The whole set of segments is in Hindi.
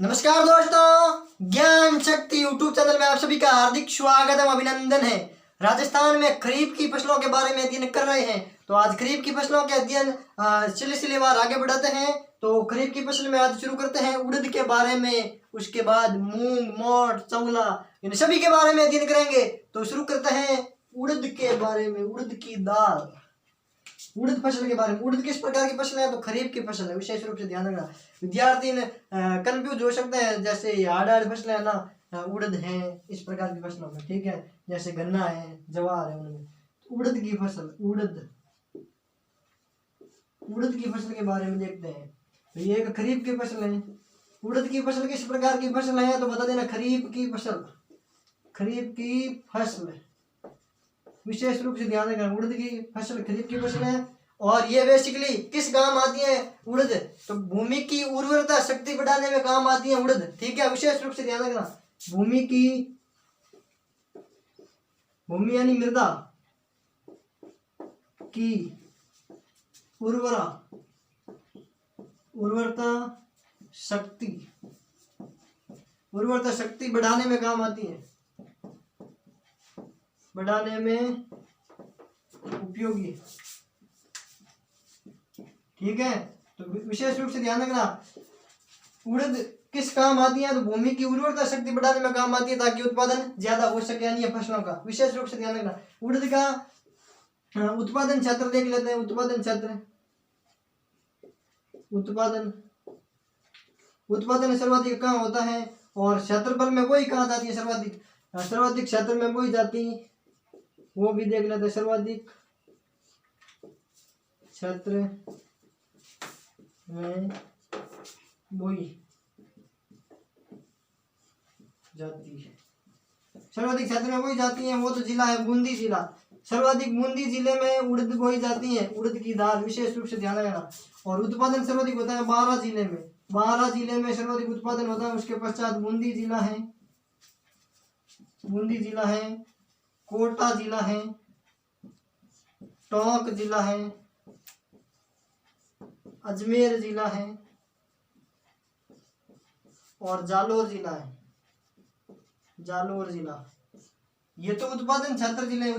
नमस्कार दोस्तों, ज्ञान शक्ति यूट्यूब चैनल में आप सभी का हार्दिक स्वागत एवं अभिनंदन है। राजस्थान में खरीफ की फसलों के बारे में अध्ययन कर रहे हैं। तो आज खरीफ की फसलों के अध्ययन सिलसिलेवार आगे बढ़ाते हैं। तो खरीफ की फसल में आज शुरू करते हैं उड़द के बारे में, उसके बाद मूंग, मोठ, चौला, इन सभी के बारे में अध्ययन करेंगे। तो शुरू करते हैं उड़द के बारे में। उड़द की दाल, उड़द फसल के बारे में। उड़द किस प्रकार की फसल है? तो खरीफ की फसल है, विशेष रूप से ध्यान रखना। विद्यार्थी कंफ्यूज हो सकते हैं, जैसे हार्ड फसलें है ना, उड़द है इस प्रकार की फसलों में, ठीक है, जैसे गन्ना है, जवार है, उनमें उड़द की फसल, उड़द की फसल के बारे में देखते हैं। तो ये एक खरीफ की फसल है। उड़द की फसल किस प्रकार की फसल है? तो बता देना, खरीफ की फसल, खरीफ की फसल, विशेष रूप से ध्यान रखना। उड़द की फसल खरीफ की फसल है। और ये बेसिकली किस काम आती है उड़द? तो भूमि की उर्वरता शक्ति बढ़ाने में काम आती है उड़द, ठीक है, विशेष रूप से ध्यान रखना। भूमि यानी मृदा की उर्वरता शक्ति बढ़ाने में काम आती है, बढ़ाने में उपयोगी, ठीक है। तो विशेष रूप से ध्यान रखना, उड़द किस काम आती है? तो भूमि की उर्वरता शक्ति बढ़ाने में काम आती है, ताकि उत्पादन ज्यादा हो सके, यानी फसलों का। विशेष रूप से ध्यान रखना। उड़द का उत्पादन क्षेत्र देख लेते हैं। उत्पादन सर्वाधिक कहाँ होता है? और क्षेत्रफल में वही कहाँ जाती है? सर्वाधिक क्षेत्र में वही जाती, वो भी देख लेते हैं। सर्वाधिक क्षेत्र में वही जाती है, सर्वाधिक क्षेत्र में वही जाती है। वो तो जिला है बूंदी जिला, सर्वाधिक बूंदी जिले में उड़द बोई जाती है, उड़द की दाल, विशेष रूप से ध्यान रखना। और उत्पादन सर्वाधिक होता है 12 जिले में, 12 जिले में सर्वाधिक उत्पादन होता है। उसके पश्चात बूंदी जिला है, कोटा जिला है, टोंक जिला है, अजमेर जिला है और जालोर जिला है। ये तो उत्पादन क्षेत्र जिले,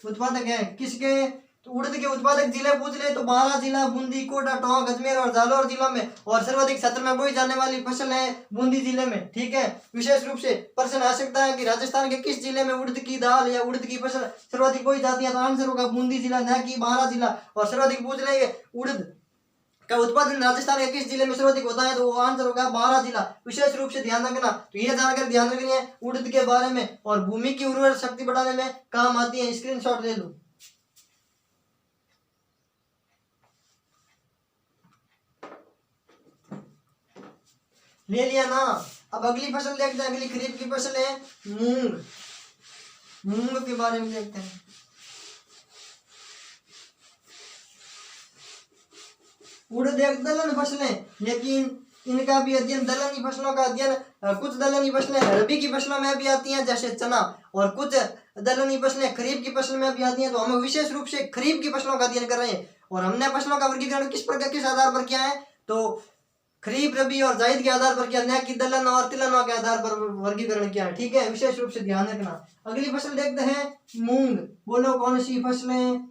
उत्पादक है किसके? तो उड़द के उत्पादक जिले पूछ ले तो 12 जिला, बूंदी, कोटा, टोंक, अजमेर और जालोर जिला में। और सर्वाधिक क्षेत्र में बोई जाने वाली फसल है बूंदी जिले में, ठीक है। विशेष रूप से प्रश्न आ सकता है कि राजस्थान के किस जिले में उड़द की दाल या उड़द की फसल सर्वाधिक बोई जाती है? तो आंसर होगा बूंदी जिला, न कि 12 जिला। और सर्वाधिक पूछ लेंगे उड़द का उत्पादन राजस्थान के किस जिले में सर्वाधिक होता है? तो वो आंसर होगा 12 जिला। विशेष रूप से ध्यान रखना। तो ये जानकारी ध्यान रखनी है उड़द के बारे में। और भूमि की उर्वरक शक्ति बढ़ाने में काम आती है। स्क्रीनशॉट ले लो। ले लिया ना? अब अगली फसल देखते हैं। अगली खरीफ की फसल है मूंग के बारे में देखते हैं। उड़द एक दलहन फसलें, लेकिन इनका भी अध्ययन, दलहनी फसलों का अध्ययन, कुछ दलहनी फसलें रबी की फसलों में भी आती हैं जैसे चना, और कुछ दलहनी फसलें खरीफ की फसल में भी आती हैं। तो हम विशेष रूप से खरीफ की फसलों का अध्ययन कर रहे हैं। और हमने फसलों का वर्गीकरण किस आधार पर किया है? तो खरीफ, रबी और जायद के आधार पर किया, न कि दलहन और तिलहनों के आधार पर वर्गीकरण किया है, ठीक है, विशेष रूप से ध्यान रखना। अगली फसल देखते हैं मूंग। बोलो कौन सी फसलें?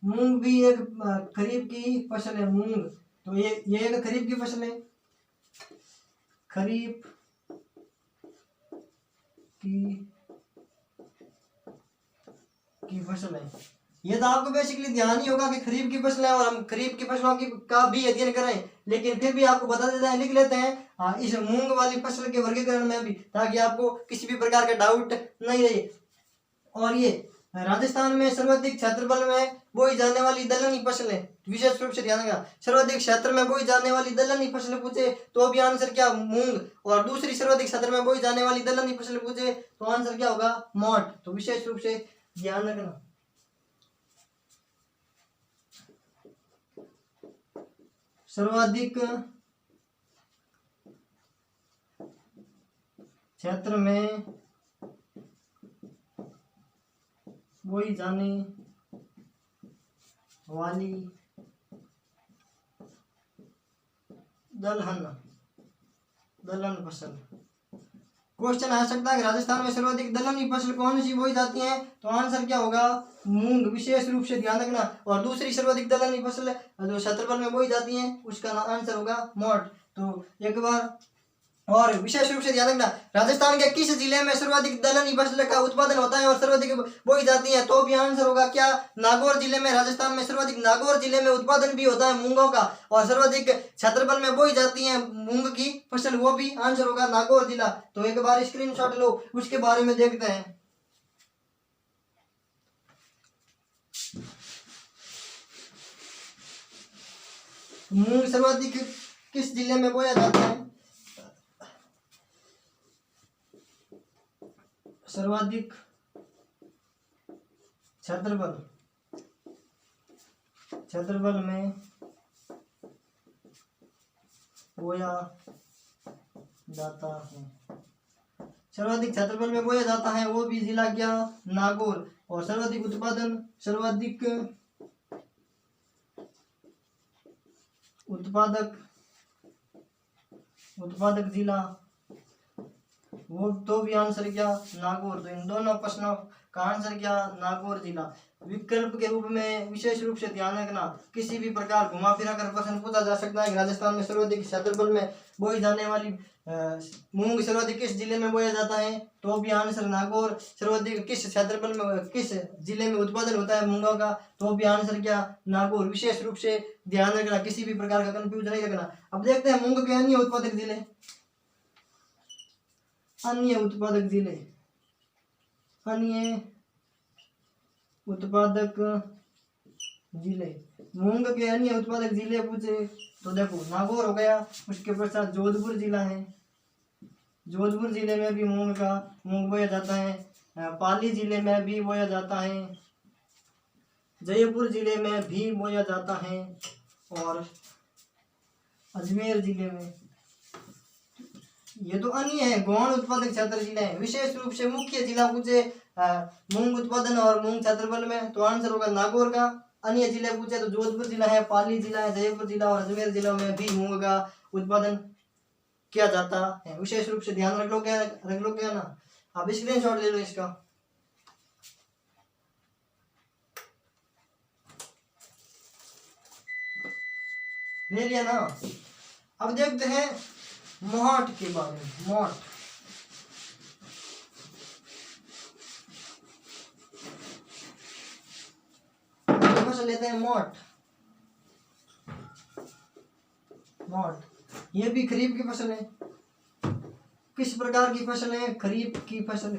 मूंग भी एक खरीफ की फसल है। मूंग तो ये एक खरीफ की फसल है, खरीफ की फसल है। ये तो आपको बेसिकली ध्यान ही होगा कि खरीफ की फसल है, और हम खरीफ की फसलों की का भी अध्ययन करें, लेकिन फिर भी आपको बता देते हैं, लिख लेते हैं इस मूंग वाली फसल के वर्गीकरण में भी, ताकि आपको किसी भी प्रकार का डाउट नहीं रहे। और ये राजस्थान में सर्वाधिक क्षेत्रफल में बोई जाने वाली दलहनी फसल है, विशेष रूप से ध्यान रखना। सर्वाधिक क्षेत्र में बोई जाने वाली दलहनी फसल पूछे तो अभी आंसर क्या? मूंग। और दूसरी सर्वाधिक क्षेत्र में बोई जाने वाली दलहनी फसल पूछे तो आंसर क्या होगा? मोठ। तो विशेष रूप से ध्यान रखना। सर्वाधिक क्षेत्र में बोई जाने वाली दलहन दलहन फसल। क्वेश्चन आ सकता है कि राजस्थान में सर्वाधिक दलहन की फसल कौन सी बोई जाती है, तो आंसर क्या होगा, मूंग। विशेष रूप से ध्यान रखना। और दूसरी सर्वाधिक दलहन की फसल जो क्षेत्रफल में बोई जाती है उसका आंसर होगा मोट। तो एक बार और विशेष रूप से ध्यान रखना, राजस्थान के किस जिले में सर्वाधिक दलहन की फसल का उत्पादन होता है और सर्वाधिक बोई जाती है, तो भी आंसर होगा क्या, नागौर जिले में। राजस्थान में सर्वाधिक नागौर जिले में उत्पादन भी होता है मूंगों का, और सर्वाधिक क्षेत्रफल में बोई जाती है मूंग की फसल, वो भी आंसर होगा नागौर जिला। तो एक बार स्क्रीनशॉट लो, उसके बारे में देखते हैं। मूंग सर्वाधिक किस जिले में बोया जाता है, सर्वाधिक क्षेत्रफल में बोया जाता है, सर्वाधिक क्षेत्रफल में बोया जाता है, वो भी जिला क्या, नागौर। और सर्वाधिक उत्पादक जिला, वो तो भी आंसर क्या, नागौर। तो इन दोनों प्रश्नों का आंसर क्या, नागौर जिला। विकल्प के रूप में विशेष रूप से ध्यान रखना, किसी भी प्रकार घुमा फिरा कर प्रश्न पूछा जा सकता है। राजस्थान में सर्वाधिक क्षेत्रफल में बोई जाने वाली मूंग सर्वाधिक किस जिले में बोया जाता है, तो भी आंसर नागौर। सर्वाधिक किस क्षेत्रफल में किस जिले में उत्पादन होता है मूंगों का, तो भी आंसर क्या, नागौर। विशेष रूप से ध्यान रखना, किसी भी प्रकार का कंफ्यूज नहीं रखना। अब देखते हैं मूंग के अन्य उत्पादक जिले। अन्य उत्पादक जिले, मूंग के अन्य उत्पादक जिले पूछे तो देखो, नागौर हो गया, उसके पश्चात जोधपुर जिला है, जोधपुर जिले में भी मूंग बोया जाता है। पाली जिले में भी बोया जाता है, जयपुर जिले में भी बोया जाता है, और अजमेर जिले में। ये तो अन्य है, गौण उत्पादक क्षेत्र जिले हैं। विशेष रूप से मुख्य जिला पूछे मूंग उत्पादन और मूंग क्षेत्रफल में, तो आंसर होगा नागौर का। अन्य जिले पूछे तो जोधपुर जिला है, पाली जिला है, जयपुर जिला और अजमेर जिला में भी मूंग का उत्पादन किया जाता है। विशेष रूप से ध्यान रख लो क्या ना। आप स्क्रीनशॉट ले लो इसका। ले लिया ना। अब देखते हैं मोट के बारे में। मोट फसल लेते हैं मोट। ये भी खरीफ की फसल है। किस प्रकार की फसल है, खरीफ की फसल।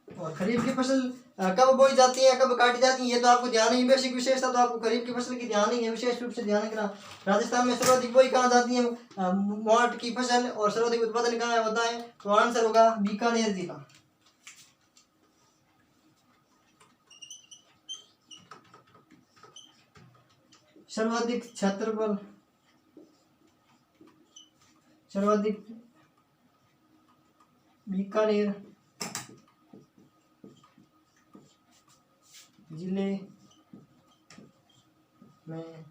और खरीफ की फसल कब बोई जाती है, कब काटी जाती है, ये तो आपको ध्यान ही, बेसिक विशेषता तो आपको खरीफ की फसल की ध्यान ही है। विशेष रूप से ध्यान रखना, राजस्थान में सर्वाधिक बोई कहाँ जाती है मोट की फसल, और सर्वाधिक उत्पादन कहाँ होता है, तो आंसर होगा बीकानेर जिला। सर्वाधिक क्षेत्रफल, बीकानेर जिले में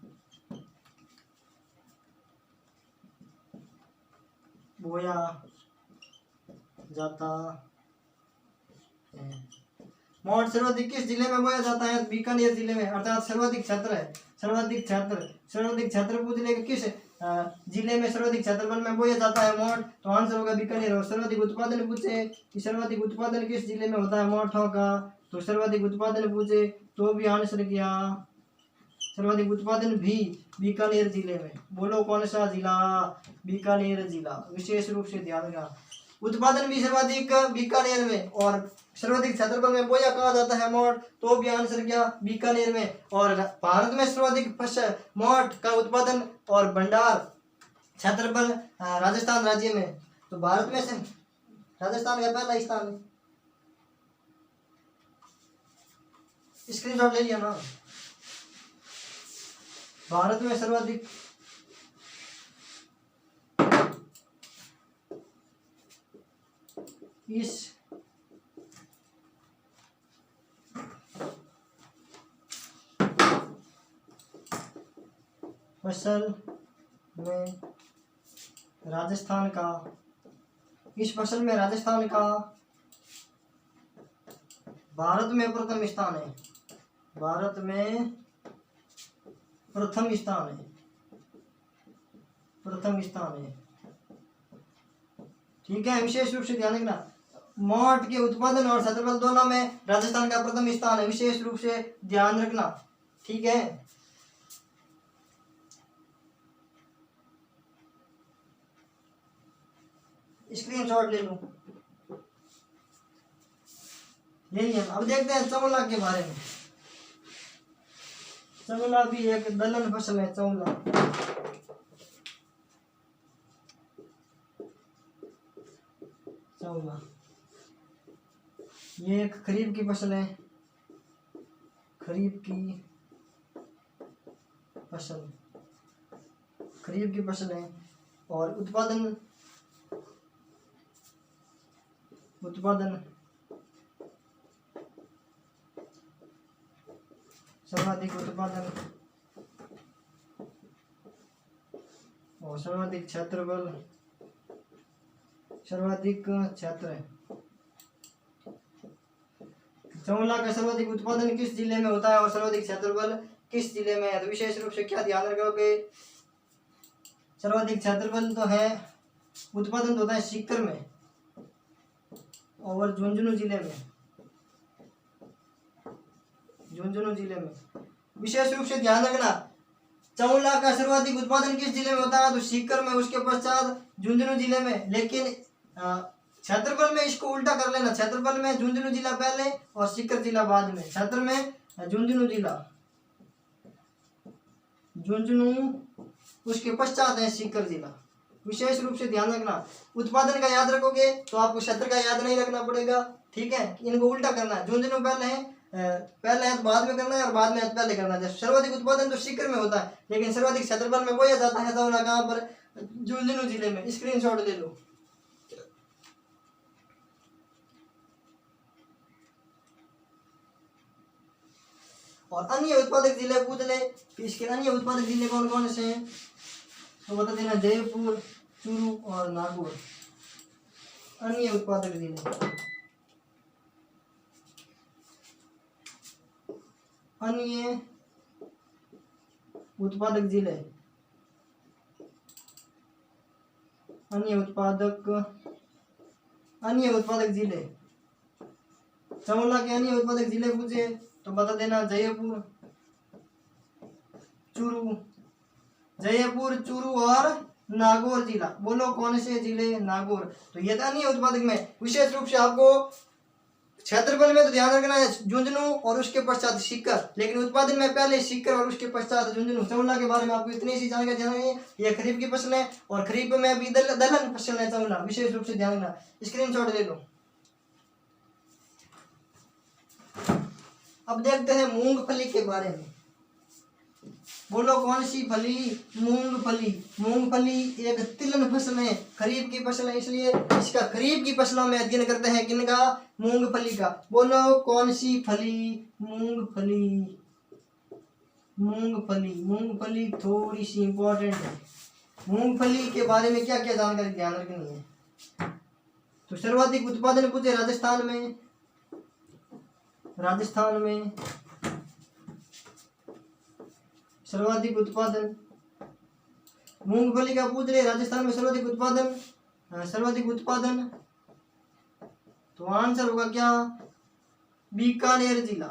बोया जाता है। मोट सर्वाधिक किस जिले में बोया जाता है, बीकानेर जिले में, अर्थात सर्वाधिक क्षेत्र है। सर्वाधिक क्षेत्र पूछ लेगा किस जिले में सर्वाधिक क्षेत्रफल में बोया जाता है मोट, तो आंसर होगा बीकानेर। और सर्वाधिक उत्पादन पूछे कि सर्वाधिक उत्पादन किस जिले में होता है मोठों का, तो सर्वाधिक उत्पादन पूछे तो भी आंसर किया, सर्वाधिक उत्पादन भी बीकानेर जिले में। बोलो कौन सा जिला, बीकानेर जिला। विशेष रूप से ध्यान रखना, उत्पादन भी सर्वाधिक बीकानेर में, और सर्वाधिक क्षेत्रफल में बोया कहा जाता है मोट, तो भी आंसर क्या, बीकानेर में। और भारत में सर्वाधिक फसल मोट का उत्पादन और भंडार क्षेत्रफल राजस्थान राज्य में, तो भारत में से राजस्थान का पहला स्थान है। स्क्रीनशॉट ले लिया ना। भारत में सर्वाधिक इस फसल में राजस्थान का, इस फसल में राजस्थान का भारत में प्रथम स्थान है। भारत में प्रथम स्थान है। प्रथम स्थान है। ठीक है, विशेष रूप से ध्यान रखना, मोट के उत्पादन और क्षेत्रफल दोनों में राजस्थान का प्रथम स्थान है, विशेष रूप से ध्यान रखना। ठीक है, स्क्रीनशॉट ले लो, ले लिया। अब देखते हैं चौला के बारे में। चौला भी एक दलहन फसल है। चौला चौला ये एक खरीफ की फसल है। खरीफ की फसल, खरीफ की फसल है और उत्पादन सर्वाधिक उत्पादन और सर्वाधिक क्षेत्रफल, सर्वाधिक क्षेत्र। चौला का सर्वाधिक उत्पादन किस जिले में होता है और सर्वाधिक क्षेत्रफल किस जिले में है? तो विशेष रूप से क्या ध्यान रखोगे, सर्वाधिक क्षेत्रफल तो है, उत्पादन तो होता है सीकर में और झुंझुनू जिले में। झुंझुनू जिले में विशेष रूप से ध्यान रखना, चौला का सर्वाधिक उत्पादन किस जिले में होता है? तो सीकर में, उसके पश्चात झुंझुनू जिले में। लेकिन क्षेत्रफल में इसको उल्टा कर लेना, क्षेत्रफल में झुंझुनू जिला पहले और सीकर जिला बाद में। क्षेत्र में झुंझुनू जिला, झुंझुनू उसके पश्चात है सीकर जिला। विशेष रूप से ध्यान रखना, उत्पादन का याद रखोगे तो आपको क्षेत्र का याद नहीं रखना पड़ेगा। ठीक है, इनको उल्टा करना है, झुंझुनू पहले है, पहले है तो बाद में करना है और बाद में है तो पहले करना है। सर्वाधिक उत्पादन तो सीकर में होता है, लेकिन सर्वाधिक क्षेत्रफल में बोया जाता है चौला कहाँ पर? झुंझुनू जिले में। स्क्रीनशॉट ले लो। और अन्य उत्पादक जिले पूछ ले, इसके अन्य उत्पादक जिले कौन कौन से हैं तो बता देना, जयपुर, चूरू और नागौर। अन्य उत्पादक जिले, अन्य उत्पादक जिले, अन्य उत्पादक जिले। चौला के अन्य उत्पादक जिले पूछे तो बता देना, जयपुर, चूरू, जयपुर, चूरू और नागौर जिला। बोलो कौन से जिले? नागौर। तो ये था अन्य उत्पादक में। विशेष रूप से आपको क्षेत्रफल में तो ध्यान रखना है झुंझुनू और उसके पश्चात सीकर, लेकिन उत्पादन में पहले सीकर और उसके पश्चात झुंझुनू। चौला के बारे में आपको इतनी सी जानकारी ध्यान रखनी है, ये खरीफ की फसल है और खरीफ में भी दलहन फसल है चौला, विशेष रूप से ध्यान रखना। स्क्रीनशॉट ले लो। अब देखते हैं मूंगफली के बारे में। बोलो कौन सी फली? मूंगफली। मूंगफली एक तिलहन फसल है, खरीफ की फसल है, इसलिए इसका खरीफ की फसलों में अध्ययन करते हैं। किनका? मूंगफली का। बोलो कौन सी फली? मूंगफली। मूंगफली, मूंगफली थोड़ी सी इंपॉर्टेंट है। मूंगफली के बारे में क्या क्या जानकारी ध्यान रखनी है? तो सर्वाधिक उत्पादन पूछे राजस्थान में, राजस्थान में सर्वाधिक उत्पादन मूंगफली का पूछ रहे, राजस्थान में सर्वाधिक उत्पादन, सर्वाधिक उत्पादन तो आंसर होगा क्या? बीकानेर जिला।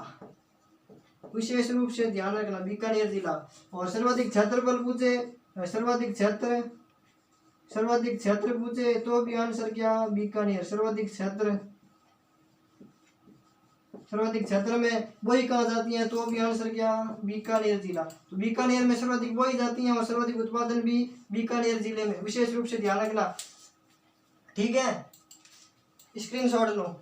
विशेष रूप से ध्यान रखना, बीकानेर जिला। और सर्वाधिक क्षेत्रफल पूछे, सर्वाधिक क्षेत्र पूछे तो भी आंसर क्या? बीकानेर। सर्वाधिक क्षेत्र में वही कहा जाती है तो भी आंसर क्या? बीकानेर जिला। तो बीकानेर में सर्वाधिक वही जाती हैं और सर्वाधिक उत्पादन भी बीकानेर जिले में। विशेष रूप से ध्यान रखना। ठीक है, स्क्रीनशॉट लो।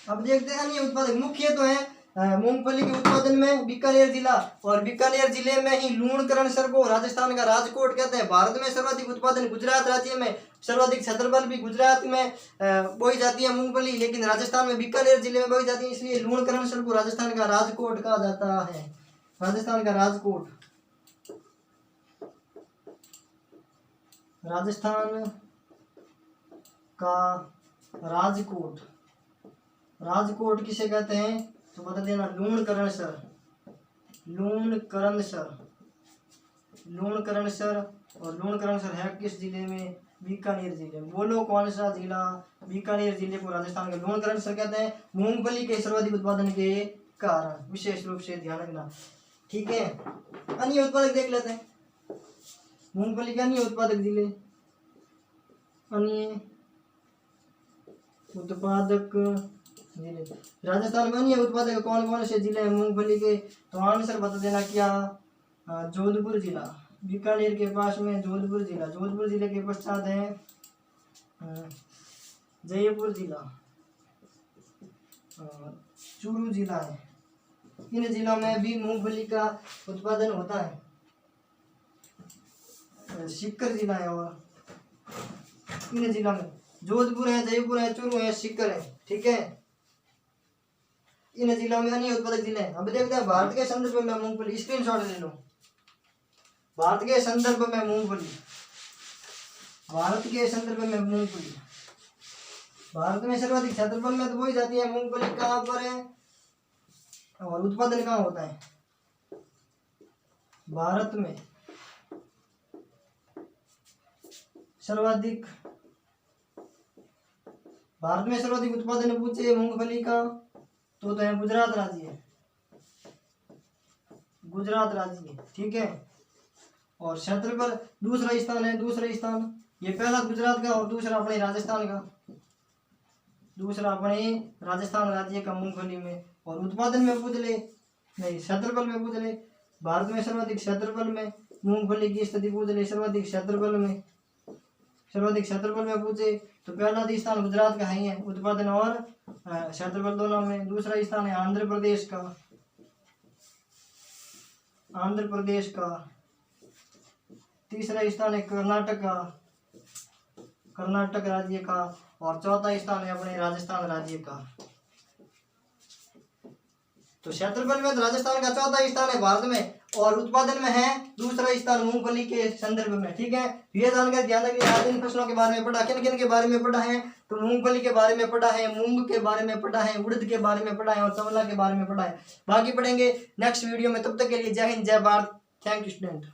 अब देखते हैं अन्य उत्पादक। मुख्य तो है मूंगफली के उत्पादन में बीकानेर जिला, और बीकानेर जिले में ही लूणकरणसर को राजस्थान का राजकोट कहते हैं। भारत में सर्वाधिक उत्पादन गुजरात राज्य में, सर्वाधिक क्षेत्रफल भी गुजरात में बोई जाती है मूंगफली, लेकिन राजस्थान में बीकानेर जिले में बोई जाती है, इसलिए लूणकरणसर को राजस्थान का राजकोट कहा जाता है। राजस्थान का राजकोट, राजस्थान का राजकोट, राजकोट किसे कहते हैं तो बता देना, लूणकरणसर, लूणकरणसर, लूणकरणसर। और लूणकरणसर है किस जिले में, बीकानेर जिले में। बोलो कौन सा जिला, बीकानेर जिले को राजस्थान का लूणकरणसर कहते हैं, मूंगफली के सर्वाधिक उत्पादन के कारण, विशेष रूप से ध्यान रखना, ठीक है। अन्य उत्पादक देख लेते हैं, मूंगफली के अन्य उत्पादक जिले, अन्य उत्पादक जिले राजस्थान में अन्य उत्पादक कौन कौन से जिले हैं मूंगफली के, तो आंसर बता देना क्या, जोधपुर जिला, बीकानेर के पास में जोधपुर जिला, जोधपुर जिले के पश्चात है जयपुर जिला, चूरू जिला है। इन जिलों में भी मूंगफली का उत्पादन होता है। सीकर जिला है, और इन जिलों में जोधपुर है, जयपुर है, चूरू है, सीकर है, ठीक है। इन जिलों में अन्य उत्पादक जिले हैं। अब देखते हैं भारत के संदर्भ में मूंगफली, स्क्रीनशॉट ले लो। भारत के संदर्भ में मूंगफली, भारत के संदर्भ में मूंगफली, भारत में सर्वाधिक क्षेत्रफल में तो बोई जाती है मूंगफली, कहाँ पर है और उत्पादन कहाँ होता है, भारत में सर्वाधिक, भारत में सर्वाधिक उत्पादन पूछे मूंगफली का तो है गुजरात राज्य, गुजरात राज्य, ठीक है। और क्षेत्रफल दूसरा स्थान है, दूसरा स्थान, ये पहला गुजरात का और दूसरा अपने राजस्थान का, दूसरा अपने राजस्थान राज्य का मूंगफली में। और उत्पादन में पूछ ले, नहीं क्षेत्रफल में पूछ ले, भारत में सर्वाधिक क्षेत्रफल में मूंगफली की स्थिति पूछ ले, सर्वाधिक क्षेत्रफल में, सर्वाधिक क्षेत्रफल में पूछे तो पहला स्थान गुजरात का ही है उत्पादन और क्षेत्रफल दोनों में। दूसरा स्थान है आंध्र प्रदेश का, आंध्र प्रदेश का। तीसरा स्थान है कर्नाटक का, कर्नाटक राज्य का। और चौथा स्थान है अपने राजस्थान राज्य का। तो क्षेत्रफल में तो राजस्थान का चौथा स्थान है भारत में, और उत्पादन में है दूसरा स्थान मूंगफली के संदर्भ में, ठीक है। ये जानकर ध्यान रखिए। आज इन फसलों के बारे में पढ़ा, किन किन के बारे में पढ़ा है तो मूंगफली के बारे में पढ़ा है, मूंग के बारे में पढ़ा है, उड़द के बारे में पढ़ा है और चवला के बारे में पढ़ा है। बाकी पढ़ेंगे नेक्स्ट वीडियो में, तब तक के लिए जय हिंद जय भारत। Thank you student.